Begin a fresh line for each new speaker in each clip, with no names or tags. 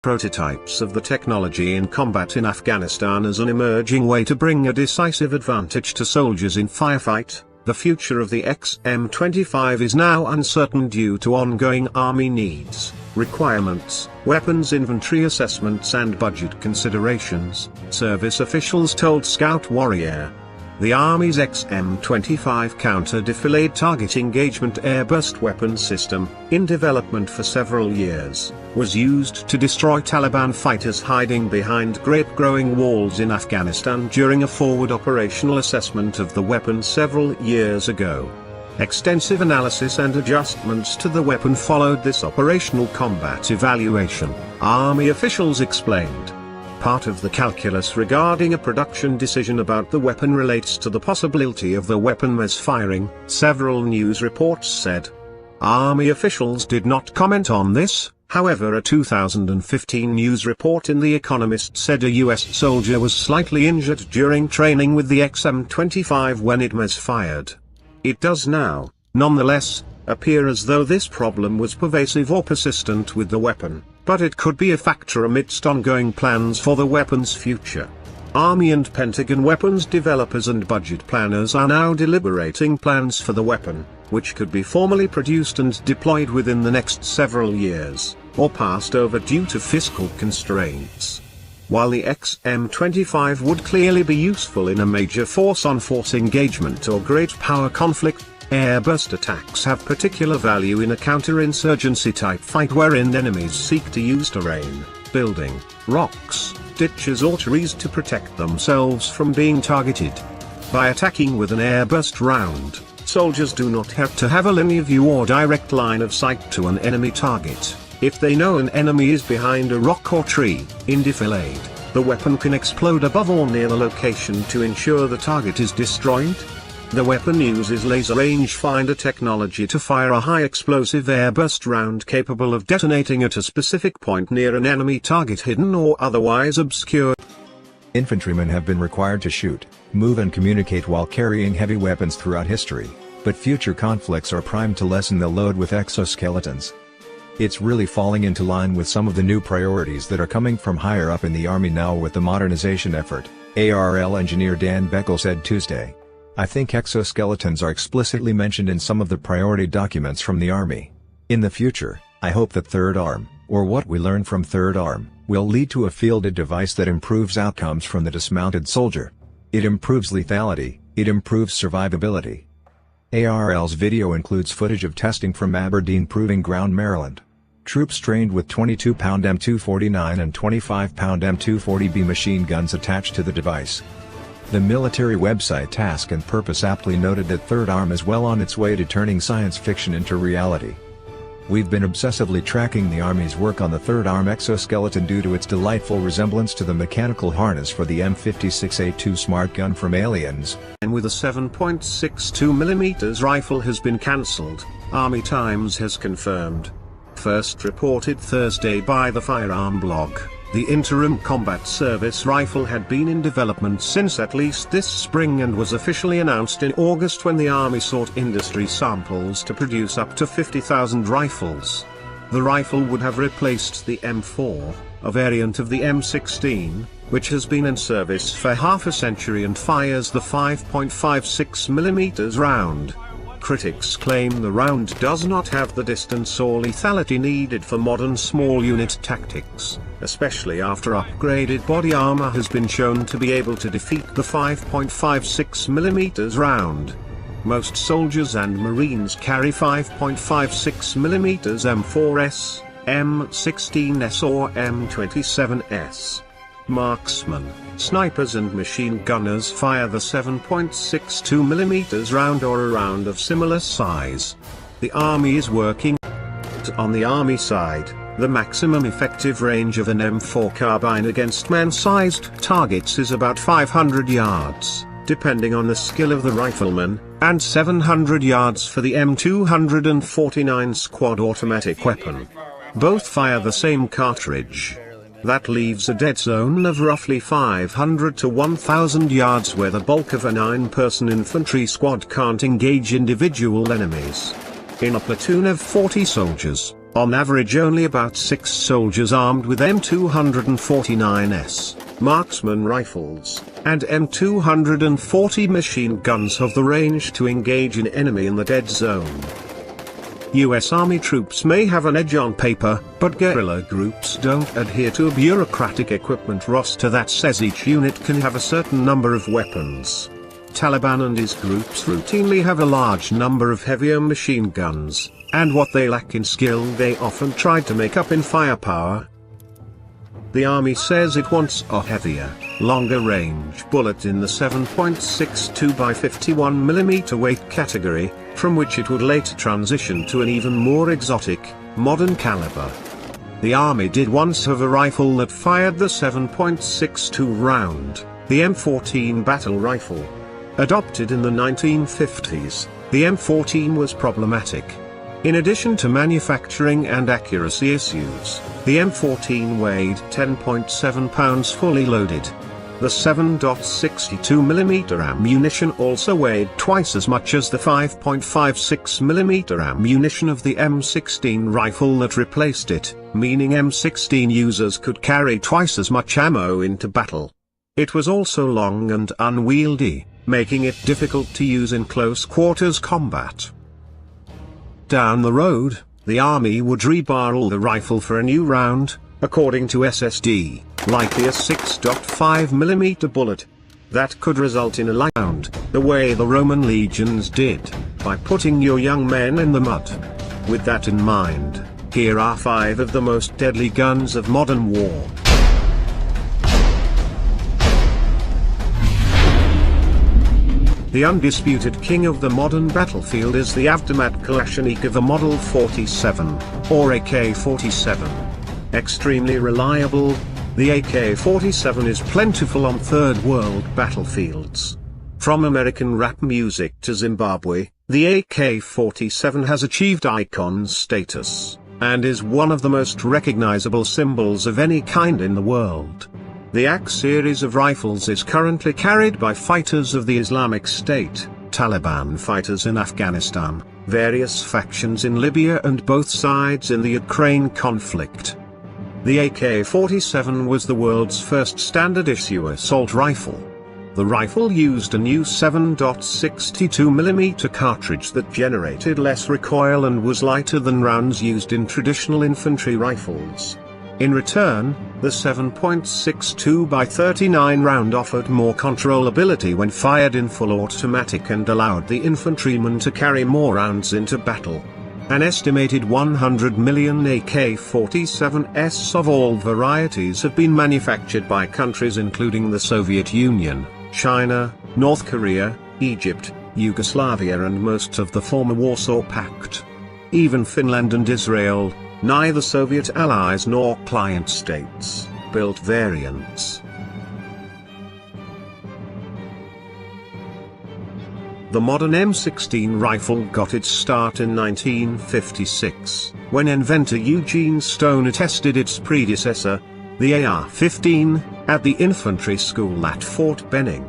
prototypes of the technology in combat in Afghanistan as an emerging way to bring a decisive advantage to soldiers in firefight. The future of the XM-104 is now uncertain due to ongoing Army needs, requirements, weapons inventory assessments and budget considerations, service officials told Scout Warrior. The Army's XM-104 counter-defilade target engagement airburst weapon system, in development for several years, was used to destroy Taliban fighters hiding behind grape-growing walls in Afghanistan during a forward operational assessment of the weapon several years ago. Extensive analysis and adjustments to the weapon followed this operational combat evaluation, Army officials explained. Part of the calculus regarding a production decision about the weapon relates to the possibility of the weapon misfiring, several news reports said. Army officials did not comment on this, however. A 2015 news report in The Economist said a US soldier was slightly injured during training with the XM-104 when it misfired. It does now, nonetheless, appear as though this problem was pervasive or persistent with the weapon, but it could be a factor amidst ongoing plans for the weapon's future. Army and Pentagon weapons developers and budget planners are now deliberating plans for the weapon, which could be formally produced and deployed within the next several years, or passed over due to fiscal constraints. While the XM-104 would clearly be useful in a major force-on-force engagement or great power conflict, airburst attacks have particular value in a counterinsurgency type fight wherein enemies seek to use terrain, building, rocks, ditches or trees to protect themselves from being targeted. By attacking with an airburst round, soldiers do not have to have a linear view or direct line of sight to an enemy target. If they know an enemy is behind a rock or tree, in defilade, the weapon can explode above or near the location to ensure the target is destroyed. The weapon uses laser rangefinder technology to fire a high-explosive airburst round capable of detonating at a specific point near an enemy target hidden or otherwise obscured.
Infantrymen have been required to shoot, move and communicate while carrying heavy weapons throughout history, but future conflicts are primed to lessen the load with exoskeletons. It's really falling into line with some of the new priorities that are coming from higher up in the Army now with the modernization effort, ARL engineer Dan Beckel said Tuesday. I think exoskeletons are explicitly mentioned in some of the priority documents from the Army. In the future, I hope that Third Arm, or what we learn from Third Arm, will lead to a fielded device that improves outcomes from the dismounted soldier. It improves lethality, it improves survivability. ARL's video includes footage of testing from Aberdeen Proving Ground, Maryland. Troops trained with 22-pound M249 and 25-pound M240B machine guns attached to the device. The military website Task and Purpose aptly noted that Third Arm is well on its way to turning science fiction into reality. We've been obsessively tracking the Army's work on the Third Arm exoskeleton due to its delightful resemblance to the mechanical harness for the M56A2 smart gun from Aliens.
And with a 7.62mm rifle has been cancelled, Army Times has confirmed. First reported Thursday by the Firearm blog. The interim combat service rifle had been in development since at least this spring and was officially announced in August when the Army sought industry samples to produce up to 50,000 rifles. The rifle would have replaced the M4, a variant of the M16, which has been in service for half a century and fires the 5.56mm round. Critics claim the round does not have the distance or lethality needed for modern small unit tactics, especially after upgraded body armor has been shown to be able to defeat the 5.56mm round. Most soldiers and Marines carry 5.56mm M4S, M16S or M27S. Marksmen, snipers and machine gunners fire the 7.62mm round or a round of similar size. The Army is working. On the Army side, the maximum effective range of an M4 carbine against man-sized targets is about 500 yards, depending on the skill of the rifleman, and 700 yards for the M249 squad automatic weapon. Both fire the same cartridge. That leaves a dead zone of roughly 500 to 1,000 yards where the bulk of a 9-person infantry squad can't engage individual enemies. In a platoon of 40 soldiers, On average only about 6 soldiers armed with M249s, marksman rifles, and M240 machine guns have the range to engage an enemy in the dead zone. US Army troops may have an edge on paper, but guerrilla groups don't adhere to a bureaucratic equipment roster that says each unit can have a certain number of weapons. Taliban and his groups routinely have a large number of heavier machine guns, and what they lack in skill they often try to make up in firepower. The Army says it wants a heavier, longer-range bullet in the 7.62 by 51mm weight category, from which it would later transition to an even more exotic, modern caliber. The Army did once have a rifle that fired the 7.62 round, the M14 battle rifle. Adopted in the 1950s, the M14 was problematic. In addition to manufacturing and accuracy issues, the M14 weighed 10.7 pounds fully loaded. The 7.62mm ammunition also weighed twice as much as the 5.56mm ammunition of the M16 rifle that replaced it, meaning M16 users could carry twice as much ammo into battle. It was also long and unwieldy, making it difficult to use in close quarters combat. Down the road, the Army would rebarrel the rifle for a new round, according to SSD, likely a 6.5mm bullet. That could result in a round, the way the Roman legions did, by putting your young men in the mud. With that in mind, here are 5 of the most deadly guns of modern war. The undisputed king of the modern battlefield is the Avtomat Kalashnikov Model 47, or AK-47. Extremely reliable, the AK-47 is plentiful on Third World battlefields. From American rap music to Zimbabwe, the AK-47 has achieved icon status, and is one of the most recognizable symbols of any kind in the world. The AK series of rifles is currently carried by fighters of the Islamic State, Taliban fighters in Afghanistan, various factions in Libya and both sides in the Ukraine conflict. The AK-47 was the world's first standard-issue assault rifle. The rifle used a new 7.62mm cartridge that generated less recoil and was lighter than rounds used in traditional infantry rifles. In return, the 7.62 by 39 round offered more controllability when fired in full automatic and allowed the infantryman to carry more rounds into battle. An estimated 100 million AK-47s of all varieties have been manufactured by countries including the Soviet Union, China, North Korea, Egypt, Yugoslavia and most of the former Warsaw Pact. Even Finland and Israel, neither Soviet allies nor client states, built variants. The modern M16 rifle got its start in 1956, when inventor Eugene Stoner tested its predecessor, the AR-15, at the infantry school at Fort Benning.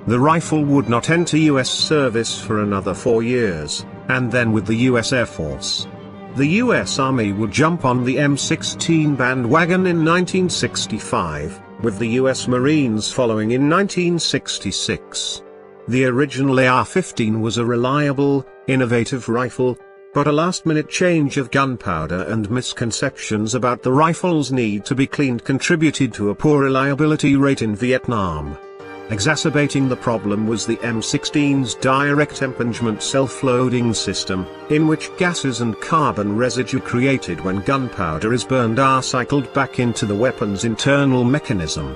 The rifle would not enter US service for another 4 years, and then with the US Air Force. The US Army would jump on the M16 bandwagon in 1965, with the US Marines following in 1966. The original AR-15 was a reliable, innovative rifle, but a last-minute change of gunpowder and misconceptions about the rifle's need to be cleaned contributed to a poor reliability rate in Vietnam. Exacerbating the problem was the M16's direct impingement self-loading system, in which gases and carbon residue created when gunpowder is burned are cycled back into the weapon's internal mechanism.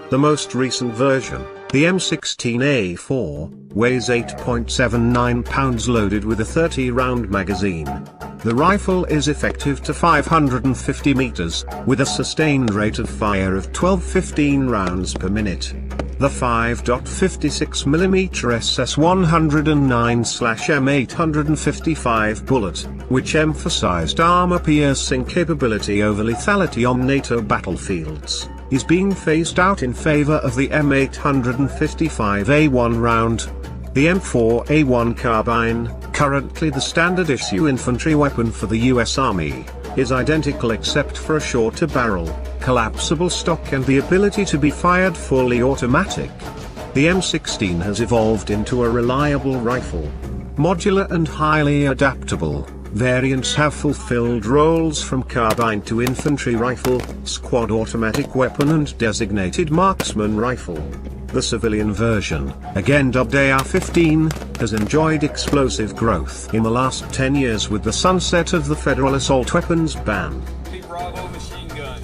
The most recent version, the M16A4, weighs 8.79 pounds loaded with a 30-round magazine. The rifle is effective to 550 meters, with a sustained rate of fire of 12-15 rounds per minute. The 5.56mm SS-109/M855 bullet, which emphasized armor-piercing capability over lethality on NATO battlefields, is being phased out in favor of the M855A1 round. The M4A1 carbine, currently the standard issue infantry weapon for the US Army, is identical except for a shorter barrel, collapsible stock and the ability to be fired fully automatic. The M16 has evolved into a reliable rifle. Modular and highly adaptable, variants have fulfilled roles from carbine to infantry rifle, squad automatic weapon and designated marksman rifle. The civilian version, again dubbed AR-15, has enjoyed explosive growth in the last 10 years with the sunset of the federal assault weapons ban.
Bravo machine gun.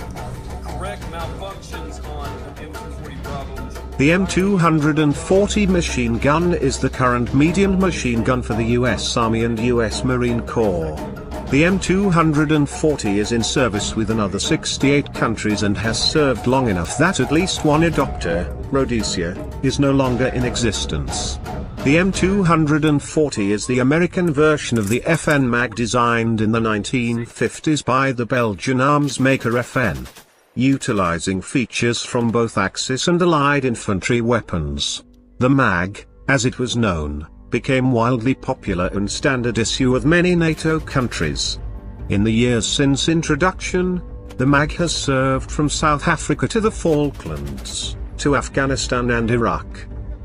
Correct malfunctions on M240 Bravo.
The M240 machine gun is the current medium machine gun for the US Army and US Marine Corps. The M240 is in service with another 68 countries and has served long enough that at least one adopter, Rhodesia, is no longer in existence. The M240 is the American version of the FN MAG designed in the 1950s by the Belgian arms maker FN. Utilizing features from both Axis and Allied infantry weapons. The MAG, as it was known, became wildly popular and standard issue with many NATO countries. In the years since introduction, the MAG has served from South Africa to the Falklands, to Afghanistan and Iraq.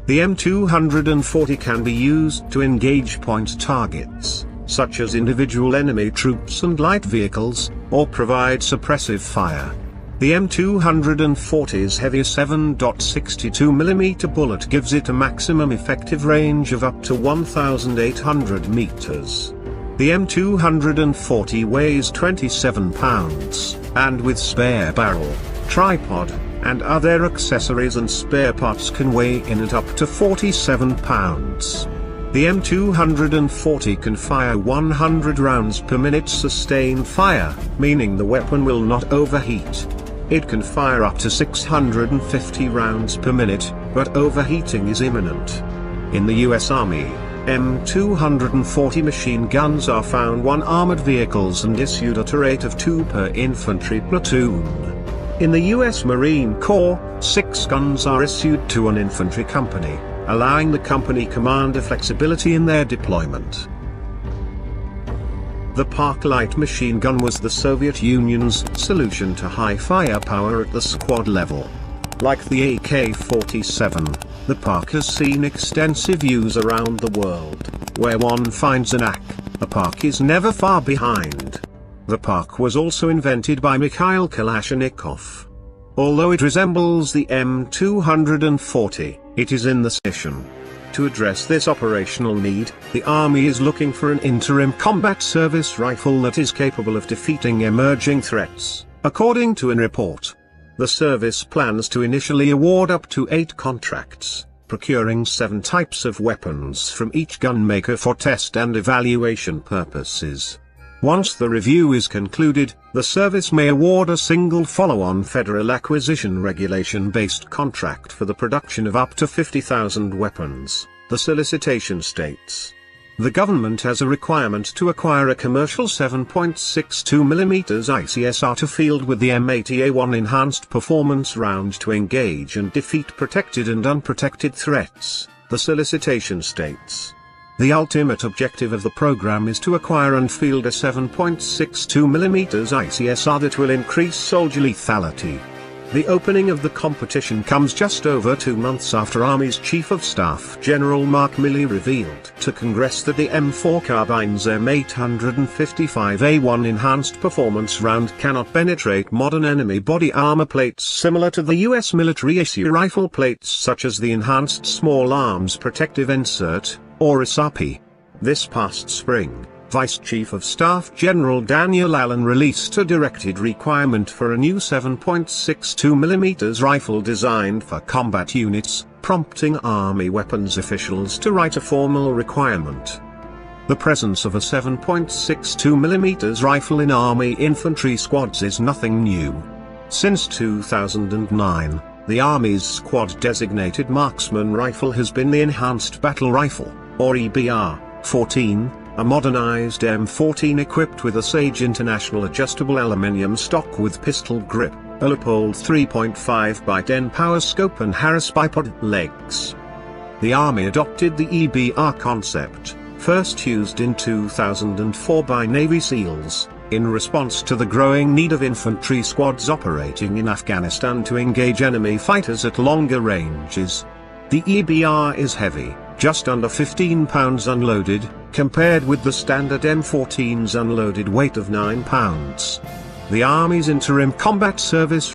The M240 can be used to engage point targets, such as individual enemy troops and light vehicles, or provide suppressive fire. The M240's heavy 7.62mm bullet gives it a maximum effective range of up to 1,800 meters. The M240 weighs 27 pounds, and with spare barrel, tripod, and other accessories and spare parts can weigh in at up to 47 pounds. The M240 can fire 100 rounds per minute sustained fire, meaning the weapon will not overheat. It can fire up to 650 rounds per minute, but overheating is imminent. In the US Army, M240 machine guns are found on armored vehicles and issued at a rate of 2 per infantry platoon. In the US Marine Corps, 6 guns are issued to an infantry company, allowing the company commander flexibility in their deployment. The Park Light machine gun was the Soviet Union's solution to high firepower at the squad level. Like the AK-47, the Park has seen extensive use around the world. Where one finds an AK, a Park is never far behind. The Park was also invented by Mikhail Kalashnikov. Although it resembles the M240, it is in the session. To address this operational need, the Army is looking for an interim combat service rifle that is capable of defeating emerging threats. According to a report, the service plans to initially award up to 8 contracts, procuring 7 types of weapons from each gun maker for test and evaluation purposes. Once the review is concluded, the service may award a single follow-on federal acquisition regulation-based contract for the production of up to 50,000 weapons, the solicitation states. The government has a requirement to acquire a commercial 7.62mm ICSR to field with the M80A1 enhanced performance round to engage and defeat protected and unprotected threats, the solicitation states. The ultimate objective of the program is to acquire and field a 7.62mm ICSR that will increase soldier lethality. The opening of the competition comes just over 2 months after Army's Chief of Staff General Mark Milley revealed to Congress that the M4 carbine's M855A1 enhanced performance round cannot penetrate modern enemy body armor plates similar to the US military issue rifle plates such as the Enhanced Small Arms Protective Insert, or SAPI. This past spring, Vice Chief of Staff General Daniel Allen released a directed requirement for a new 7.62mm rifle designed for combat units, prompting Army weapons officials to write a formal requirement. The presence of a 7.62mm rifle in Army infantry squads is nothing new. Since 2009, the Army's squad-designated marksman rifle has been the Enhanced Battle Rifle, or EBR-14, a modernized M14 equipped with a Sage International adjustable aluminium stock with pistol grip, a Leupold 3.5x10 power scope and Harris bipod legs. The Army adopted the EBR concept, first used in 2004 by Navy SEALs, In response to the growing need of infantry squads operating in Afghanistan to engage enemy fighters at longer ranges, the EBR is heavy, just under 15 pounds unloaded, compared with the standard M14's unloaded weight of 9 pounds. The Army's interim combat service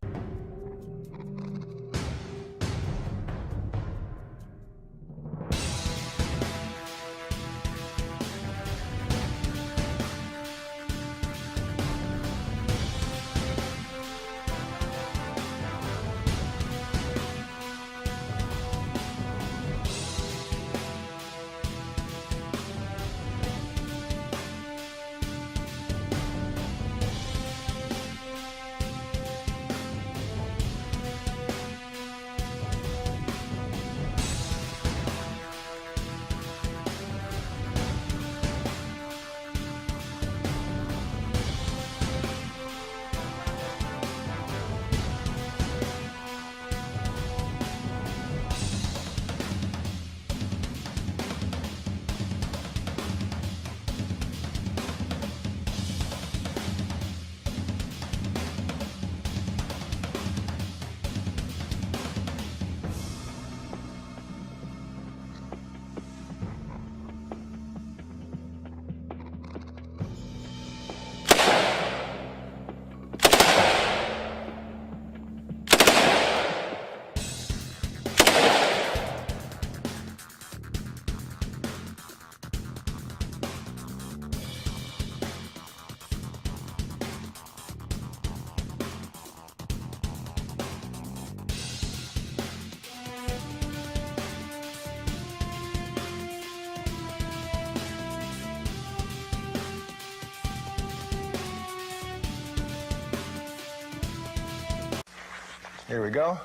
Here we go.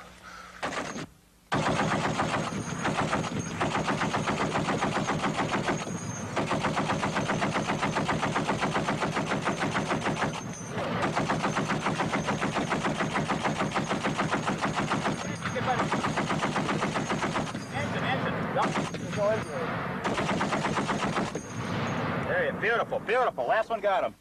There you go. Beautiful, beautiful. Last one got him.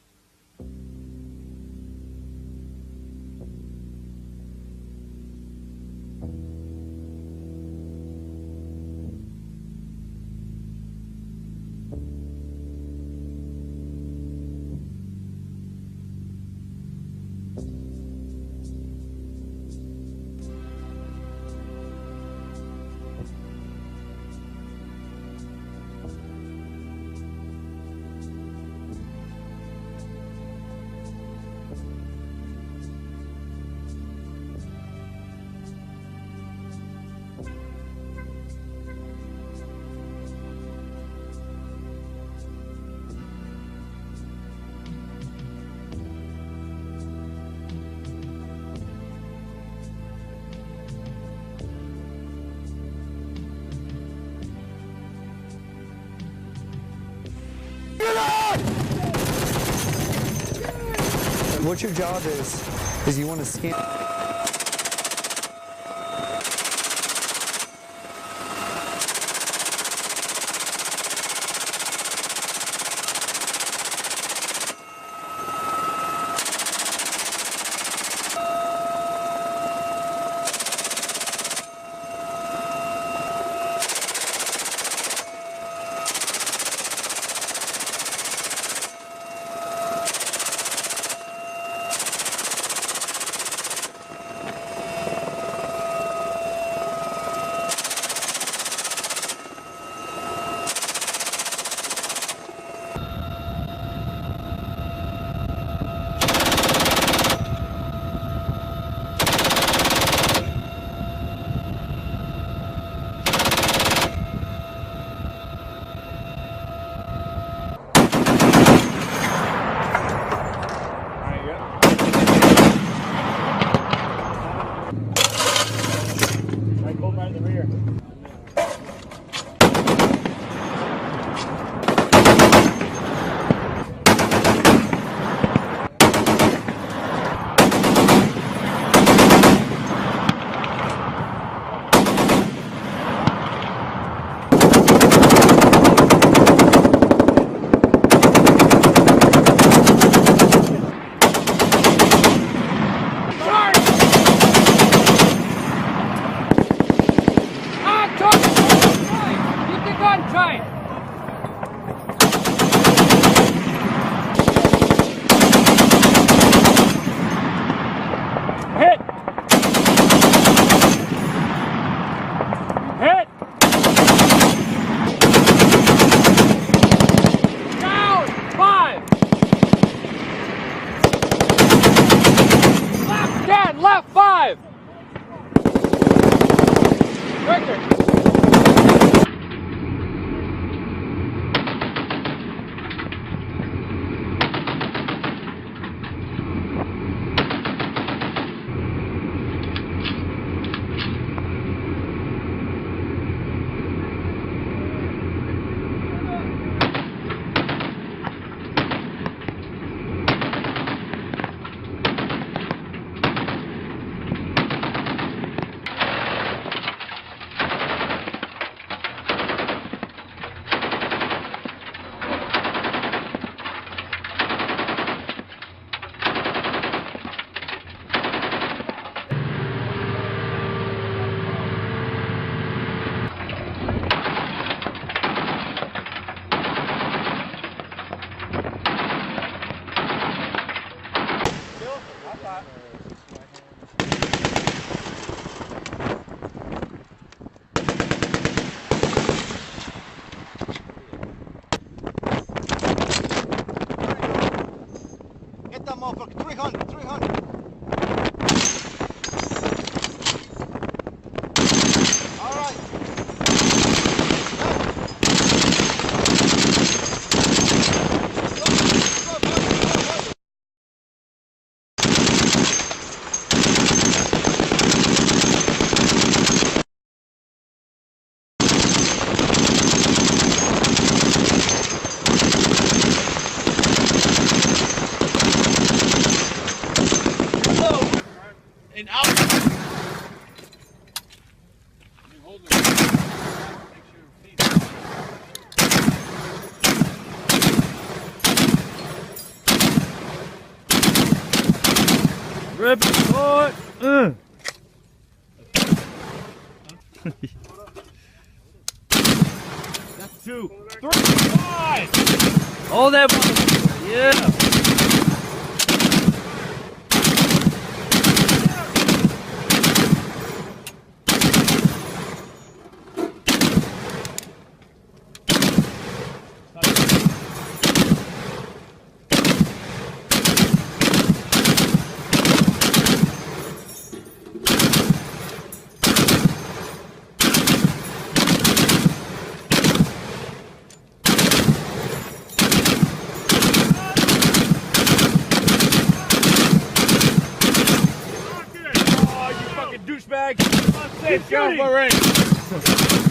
What your job is you want to scan.
5! Record!
Get that motherfucker. 300, 300. All right.
And out. Rip it, boy. That's 2, 3, 5. Hold that. Yeah. Douchebag! Keep shooting!